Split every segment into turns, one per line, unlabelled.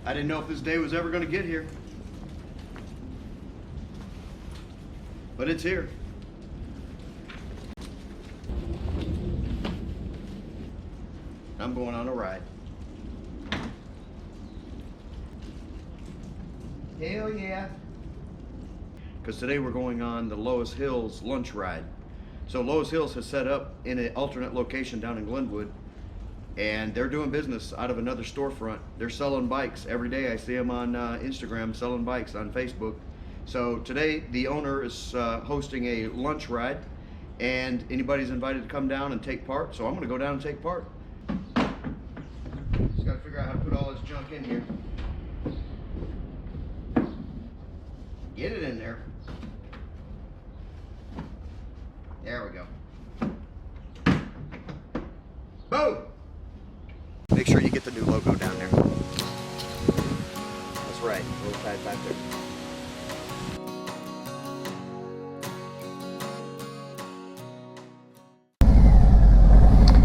I didn't know if this day was ever going to get here. But it's here. I'm going on a ride. Hell yeah. Because today we're going on the Loess Hills lunch ride. So Loess Hills has set up in an alternate location down in Glenwood, and they're doing business out of another storefront. They're selling bikes every day. I see them on Instagram selling bikes, on Facebook. So today the owner is hosting a lunch ride, and anybody's invited to come down and take part. So I'm going to go down and take part. Just got to figure out how to put all this junk in here. Get it in there. There we go. Boom! Make sure you get the new logo down there. That's right, a little tight back there.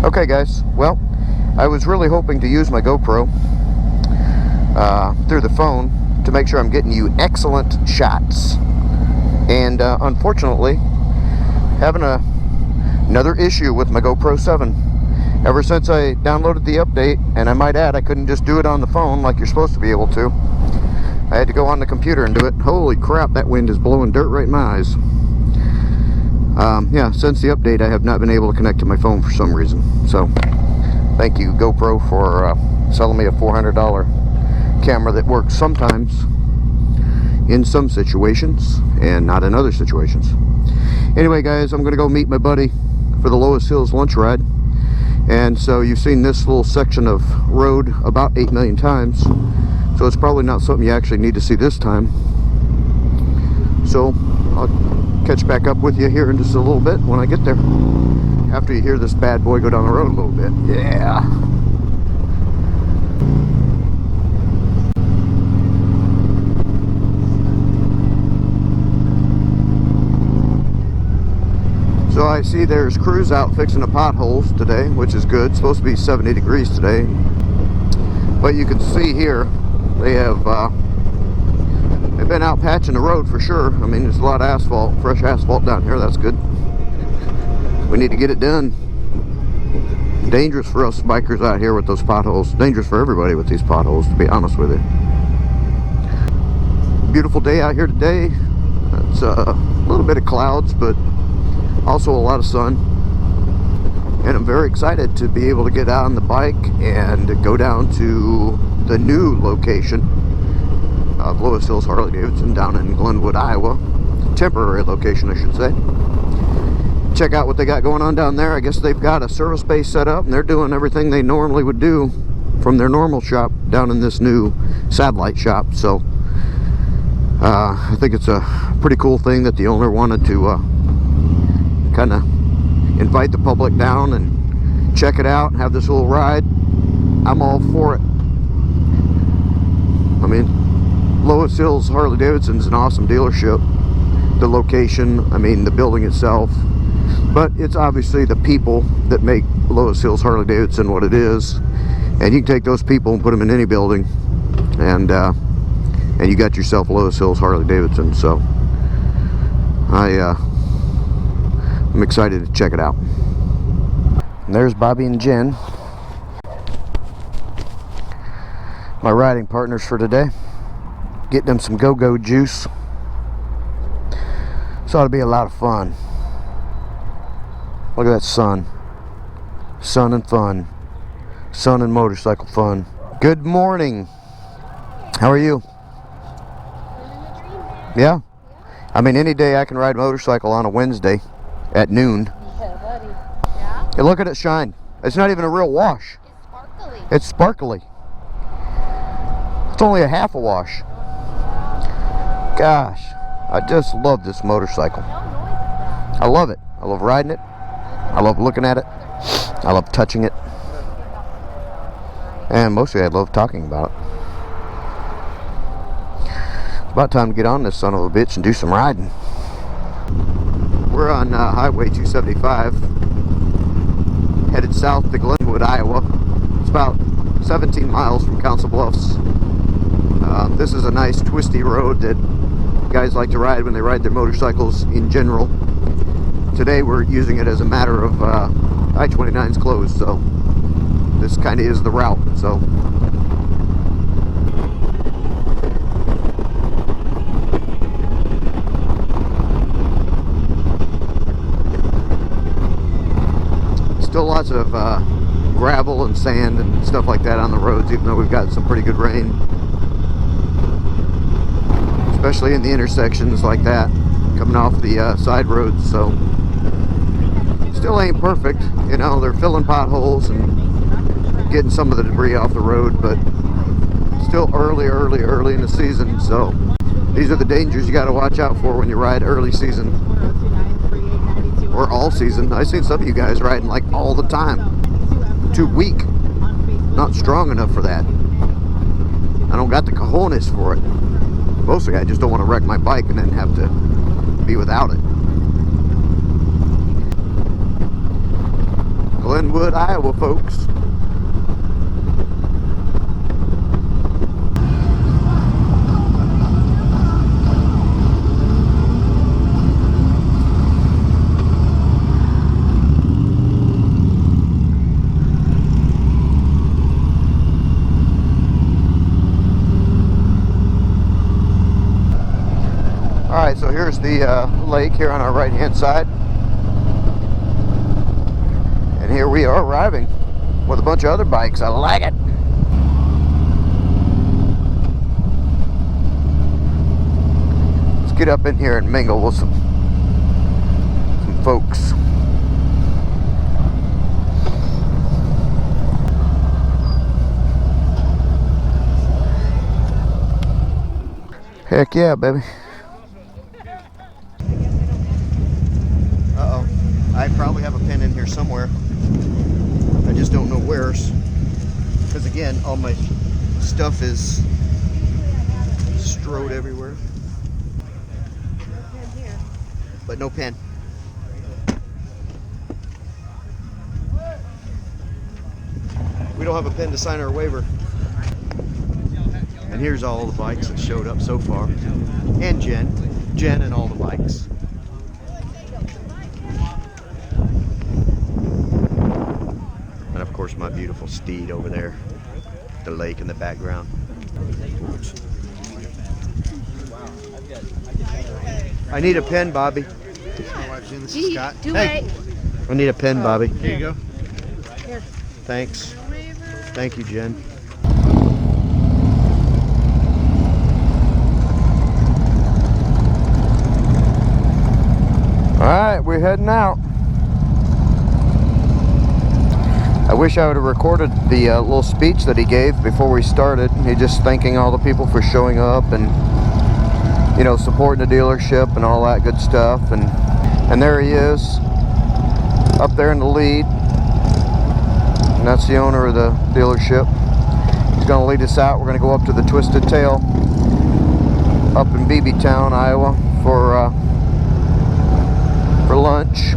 Okay guys, well, I was really hoping to use my GoPro through the phone to make sure I'm getting you excellent shots. And unfortunately, having another issue with my GoPro 7. Ever since I downloaded the update, and I might add, I couldn't just do it on the phone like you're supposed to be able to. I had to go on the computer and do it. Holy crap, that wind is blowing dirt right in my eyes. Yeah, since the update, I have not been able to connect to my phone for some reason. So, thank you, GoPro, for selling me a $400 camera that works sometimes in some situations and not in other situations. Anyway, guys, I'm going to go meet my buddy for the Loess Hills lunch ride. And so you've seen this little section of road about 8 million times, so it's probably not something you actually need to see this time. So I'll catch back up with you here in just a little bit when I get there, after you hear this bad boy go down the road a little bit. Yeah. So I see there's crews out fixing the potholes today, which is good. It's supposed to be 70 degrees today. But you can see here, they have they've been out patching the road for sure. I mean, there's a lot of asphalt, fresh asphalt down here. That's good. We need to get it done. Dangerous for us bikers out here with those potholes. Dangerous for everybody with these potholes, to be honest with you. Beautiful day out here today. It's a little bit of clouds, but also a lot of sun, and I'm very excited to be able to get out on the bike and go down to the new location of Loess Hills Harley-Davidson down in Glenwood, Iowa. Temporary location, I should say. Check out what they got going on down there. I guess they've got a service base set up, and they're doing everything they normally would do from their normal shop down in this new satellite shop. So I think it's a pretty cool thing that the owner wanted to kind of invite the public down and check it out and have this little ride. I'm all for it. I mean, Loess Hills Harley-Davidson is an awesome dealership. The location, I mean, the building itself, but it's obviously the people that make Loess Hills Harley-Davidson what it is. And you can take those people and put them in any building, and you got yourself Loess Hills Harley-Davidson. So I'm excited to check it out. And there's Bobby and Jen, my riding partners for today. Getting them some go-go juice. This ought to be a lot of fun. Look at that sun. Sun and fun. Sun and motorcycle fun. Good morning. How are you? Yeah? I mean, any day I can ride a motorcycle on a Wednesday at noon.
Yeah, buddy. Yeah?
Hey, look at it shine. It's not even a real wash.
It's sparkly.
It's sparkly. It's only a half a wash. Gosh, I just love this motorcycle. I love it. I love riding it. I love looking at it. I love touching it. And mostly I love talking about it. It's about time to get on this son of a bitch and do some riding. We're on Highway 275, headed south to Glenwood, Iowa. It's about 17 miles from Council Bluffs. This is a nice twisty road that guys like to ride when they ride their motorcycles in general. Today we're using it as a matter of I-29's closed, so this kind of is the route. So still lots of gravel and sand and stuff like that on the roads, even though we've got some pretty good rain, especially in the intersections like that coming off the side roads. So still ain't perfect, you know. They're filling potholes and getting some of the debris off the road, but still early in the season. So these are the dangers you got to watch out for when you ride early season or all season. I've seen some of you guys riding like all the time. Too weak, not strong enough for that. I don't got the cojones for it. Mostly I just don't want to wreck my bike and then have to be without it. Glenwood, Iowa, folks. Alright, so here's the lake here on our right hand side. And here we are arriving with a bunch of other bikes. I like it. Let's get up in here and mingle with some folks. Heck yeah, baby. I probably have a pin in here somewhere. I just don't know where's. Because again, all my stuff is strode everywhere. But no pin. We don't have a pin to sign our waiver. And here's all the bikes that showed up so far. And Jen and all the bikes. Of course, my beautiful steed over there, the lake in the background. I need a pen, Bobby.
Gee, too late.
I need a pen, Bobby.
Here you go.
Here.
Thanks. Thank you, Jen. All right, we're heading out. I wish I would have recorded the little speech that he gave before we started. He just thanking all the people for showing up and, you know, supporting the dealership and all that good stuff. And there he is, up there in the lead. And that's the owner of the dealership. He's going to lead us out. We're going to go up to the Twisted Tail up in Beebeetown, Iowa for lunch.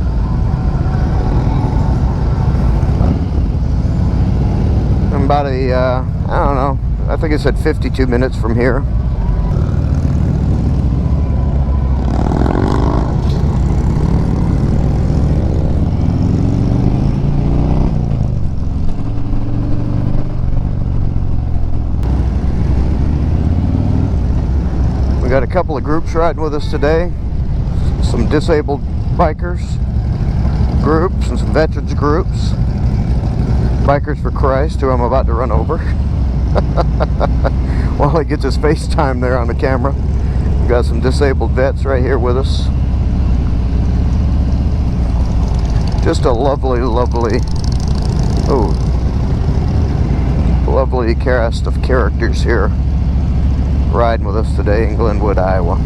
About a, I don't know, I think it said 52 minutes from here. We got a couple of groups riding with us today. Some disabled bikers groups and some veterans groups. Bikers for Christ, who I'm about to run over while he gets his FaceTime there on the camera. We've got some disabled vets right here with us. Just a lovely cast of characters here riding with us today in Glenwood, Iowa.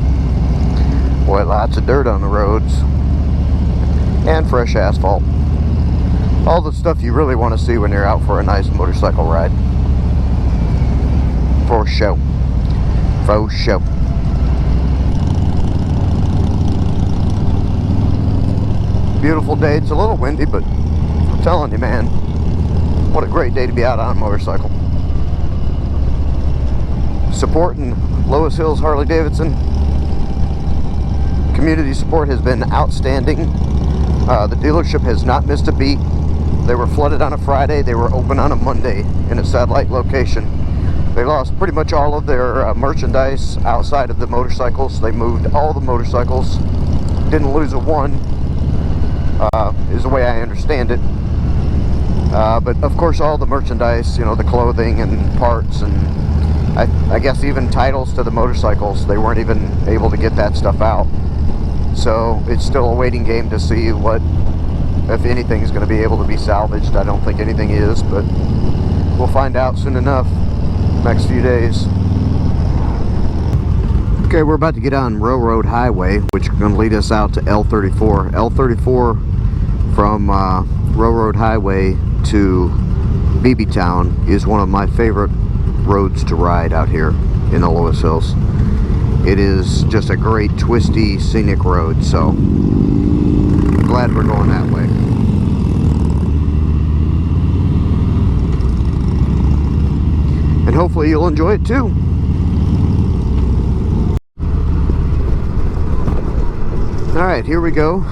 Boy, lots of dirt on the roads and fresh asphalt. All the stuff you really want to see when you're out for a nice motorcycle ride. For show. For show. Beautiful day. It's a little windy, but I'm telling you, man, what a great day to be out on a motorcycle. support in Loess Hills Harley-Davidson. Community support has been outstanding. The dealership has not missed a beat. They were flooded on a Friday. They were open on a Monday in a satellite location. They lost pretty much all of their merchandise outside of the motorcycles. They moved all the motorcycles. Didn't lose a one, is the way I understand it. But of course all the merchandise, you know, the clothing and parts and I guess even titles to the motorcycles, they weren't even able to get that stuff out. So it's still a waiting game to see what, if anything, is going to be able to be salvaged. I don't think anything is, but we'll find out soon enough, next few days. Okay, we're about to get on Railroad Highway, which is going to lead us out to L34. L34 from Railroad Highway to BB Town is one of my favorite roads to ride out here in the Loess Hills. It is just a great twisty scenic road, so I'm glad we're going that way. And hopefully you'll enjoy it too. Alright, here we go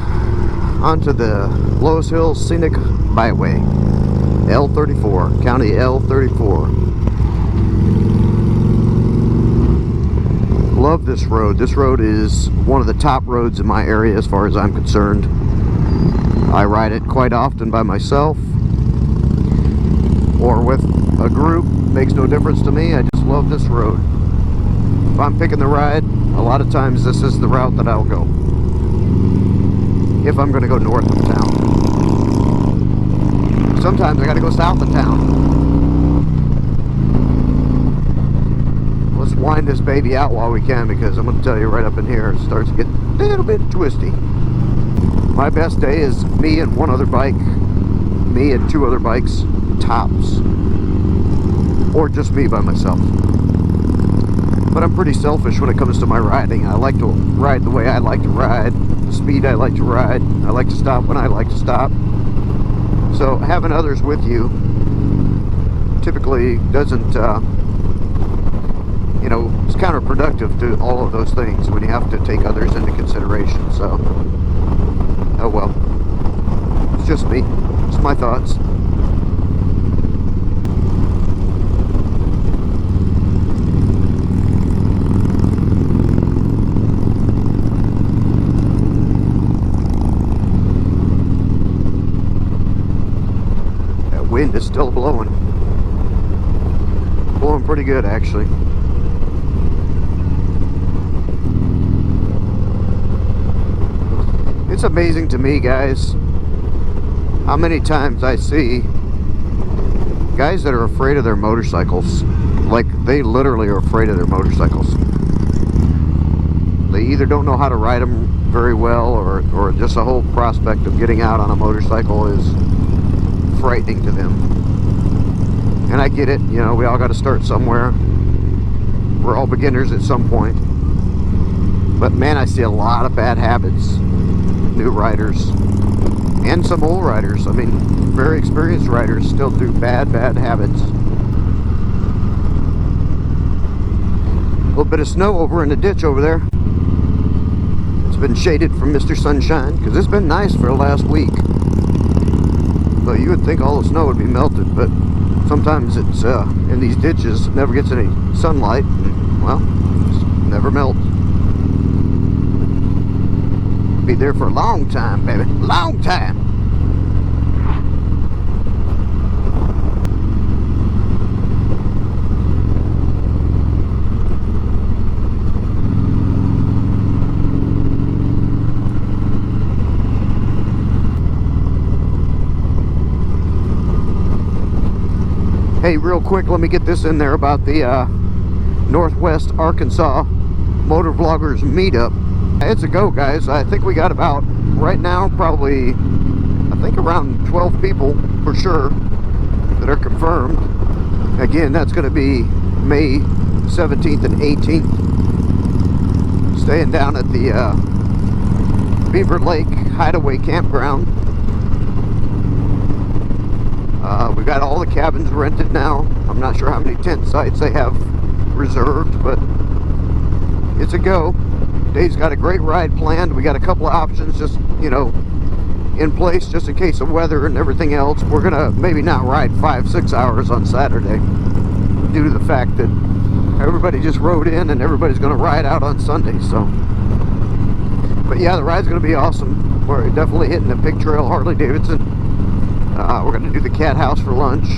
onto the Loess Hills Scenic Byway, L34, County L34. Love this road. This road is one of the top roads in my area as far as I'm concerned. I ride it quite often by myself or with a group. Makes no difference to me. I just love this road. If I'm picking the ride, a lot of times this is the route that I'll go if I'm going to go north of town. Sometimes I got to go south of town. Let's wind this baby out while we can, because I'm going to tell you right up in here it starts to get a little bit twisty. My best day is me and one other bike, me and two other bikes tops, or just me by myself. But I'm pretty selfish when it comes to my riding. I like to ride the way I like to ride, the speed I like to ride. I like to stop when I like to stop. So having others with you typically doesn't, you know, it's counterproductive to all of those things when you have to take others into consideration. So, oh well. It's just me. It's my thoughts. Wind is still blowing pretty good actually. It's amazing to me, guys, how many times I see guys that are afraid of their motorcycles. Like, they literally are afraid of their motorcycles. They either don't know how to ride them very well, or just the whole prospect of getting out on a motorcycle is frightening to them. And I get it, you know, we all got to start somewhere. We're all beginners at some point. But man, I see a lot of bad habits. New riders and some old riders. I mean, very experienced riders still do bad habits. A little bit of snow over in the ditch over there. It's been shaded from Mr. Sunshine because it's been nice for the last week. So you would think all the snow would be melted, but sometimes it's in these ditches, it never gets any sunlight, and, well, it's never melts. Be there for a long time, baby. Long time. Hey, real quick, let me get this in there about the Northwest Arkansas Motor Vloggers Meetup. It's a go, guys. I think we got about, right now, probably, I think around 12 people for sure that are confirmed. Again, that's going to be May 17th and 18th. Staying down at the Beaver Lake Hideaway Campground. We got all the cabins rented now. I'm not sure how many tent sites they have reserved, but it's a go. Dave's got a great ride planned. We got a couple of options just, you know, in place just in case of weather and everything else. We're gonna maybe not ride 5-6 hours on Saturday due to the fact that everybody just rode in and everybody's gonna ride out on Sunday. So, but yeah, the ride's gonna be awesome. We're definitely hitting the Pig Trail Harley-Davidson. We're gonna do the Cat House for lunch.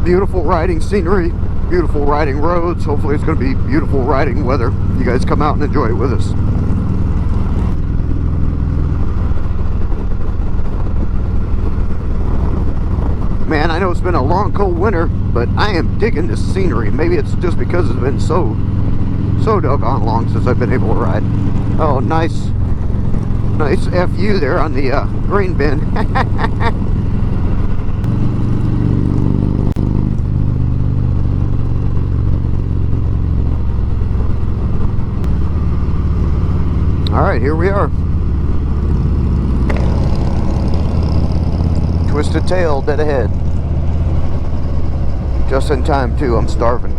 Beautiful riding scenery, beautiful riding roads. Hopefully it's going to be beautiful riding weather. You guys come out and enjoy it with us. Man, I know it's been a long cold winter, but I am digging this scenery. Maybe it's just because it's been so doggone long since I've been able to ride. Oh, nice FU there on the grain bin. Alright, here we are. Twisted Tail dead ahead. Just in time too, I'm starving.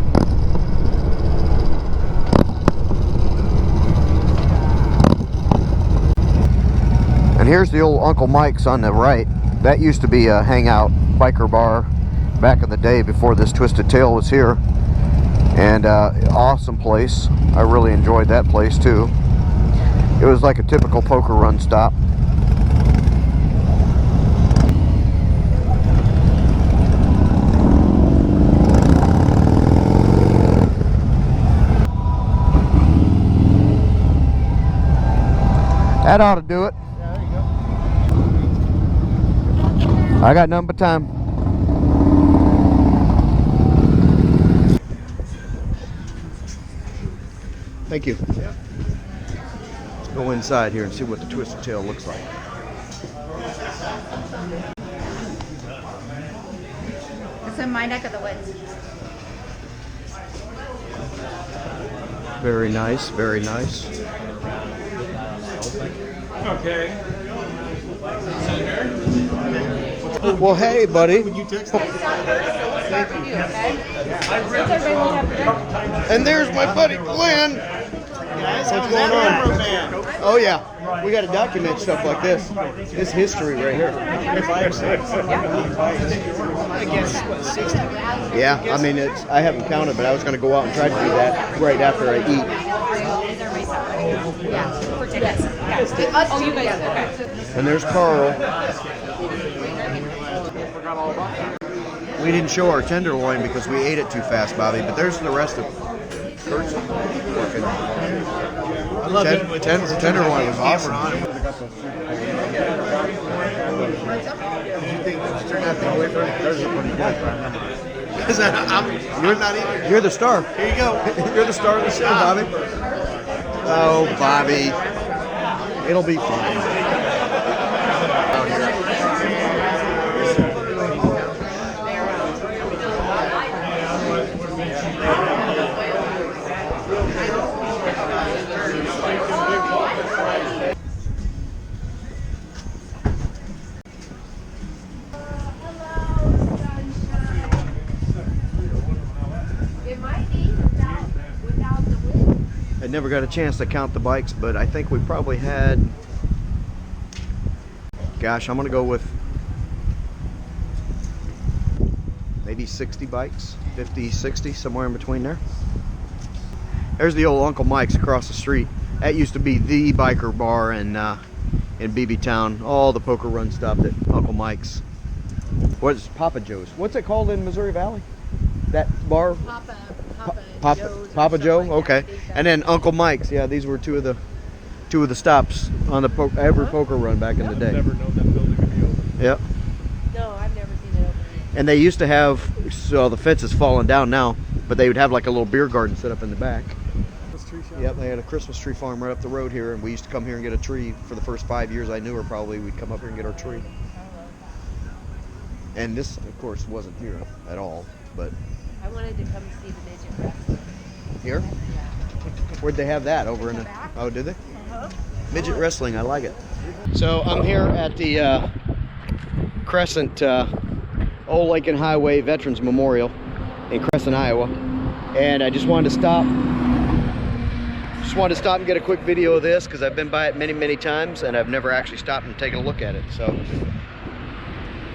And here's the old Uncle Mike's on the right. That used to be a hangout biker bar back in the day before this Twisted Tail was here. And awesome place. I really enjoyed that place too. It was like a typical poker run stop. That ought to do it.
Yeah, there you go.
I got nothing but time. Thank you.
Yep.
Go inside here and see what the Twisted Tail looks like.
It's in my neck of the woods.
Very nice, very nice.
Okay.
Well, hey, buddy.
Would you text
Start with you, okay?
And there's my buddy Glenn.
What's
going on? Oh yeah, we got to document stuff like this. It's history right here. Yeah, I mean, I haven't counted, but I was going to go out and try to do that right after I eat.
Yeah, for tickets. Yeah. Oh, you guys, okay.
And there's Carl. We didn't show our tenderloin because we ate it too fast, Bobby, but there's the rest of Kurt's working.
I love it.
Tenderloin was awesome.
Did you think that you turned out the way for it? Those are pretty good.
You're the star.
Here you go.
You're the star of the show, Bobby. Oh, Bobby. It'll be fine. I never got a chance to count the bikes, but I think we probably had, gosh, I'm gonna go with maybe 60 bikes, 50, 60, somewhere in between there. There's the old Uncle Mike's across the street. That used to be the biker bar in BB Town. All the poker run stopped at Uncle Mike's. What is Papa Joe's? What's it called in Missouri Valley? That bar? Papa Joe.
Like
okay. And then Uncle Mike's. Yeah, these were two of the stops on the every poker run back in the day.
Never known that building would be open.
Yep.
No, I've never seen it open.
And they used to have, so the fence is falling down now, but they would have like a little beer garden set up in the back. Yep, they had a Christmas tree farm right up the road here, and we used to come here and get a tree for the first 5 years I knew her. Probably we'd come up here and get our tree. And this, of course, wasn't here at all, but
I wanted to come see the midget wrestling.
here? Where'd they have that? Over in the back? Oh, did they? Midget wrestling, I like it. So I'm here at the Crescent Old Lincoln Highway Veterans Memorial. in Crescent, Iowa, and I just wanted to stop. And get a quick video of this because I've been by it many times and I've never actually stopped and taken a look at it. So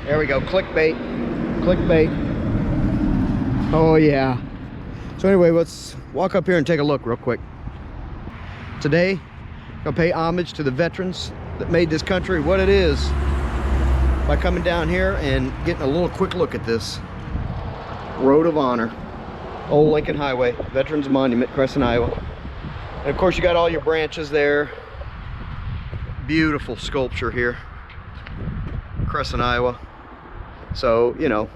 there we go, clickbait. Oh yeah. So anyway, let's walk up here and take a look real quick. Today, I'm gonna pay homage to the veterans that made this country what it is by coming down here and getting a little quick look at this Road of Honor, Old Lincoln Highway, Veterans Monument, Crescent, Iowa. And of course you got all your branches there. Beautiful sculpture here, Crescent, Iowa. So, you know,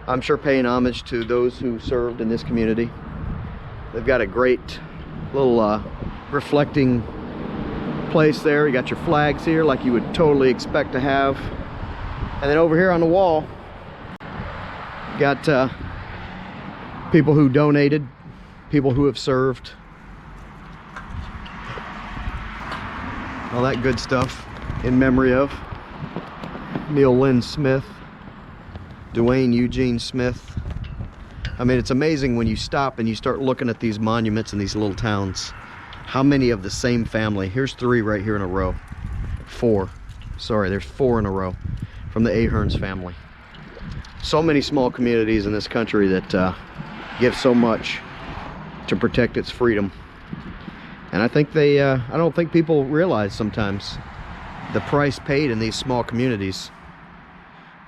I'm sure paying homage to those who served in this community. They've got a great little reflecting place there. You got your flags here like you would totally expect to have. And then over here on the wall, you got people who donated, people who have served. All that good stuff in memory of Neil Lynn Smith, Dwayne Eugene Smith. I mean, it's amazing when you stop and you start looking at these monuments in these little towns, how many of the same family. Here's 3 right here in a row. 4. Sorry, there's 4 in a row from the Aherns family. So many small communities in this country that give so much to protect its freedom. And I think I don't think people realize sometimes the price paid in these small communities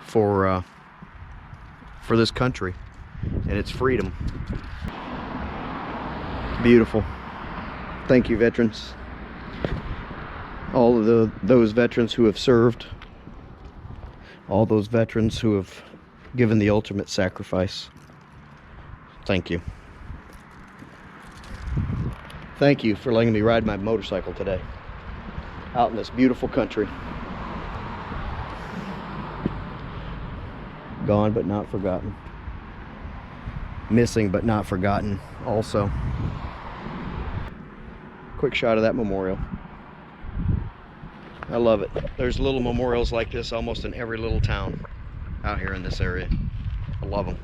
for this country and its freedom. Beautiful. Thank you, veterans. All of those veterans who have served, all those veterans who have given the ultimate sacrifice. Thank you. Thank you for letting me ride my motorcycle today out in this beautiful country. Gone but not forgotten. Missing but not forgotten also. Quick shot of that memorial. I love it. There's little memorials like this almost in every little town out here in this area. I love them.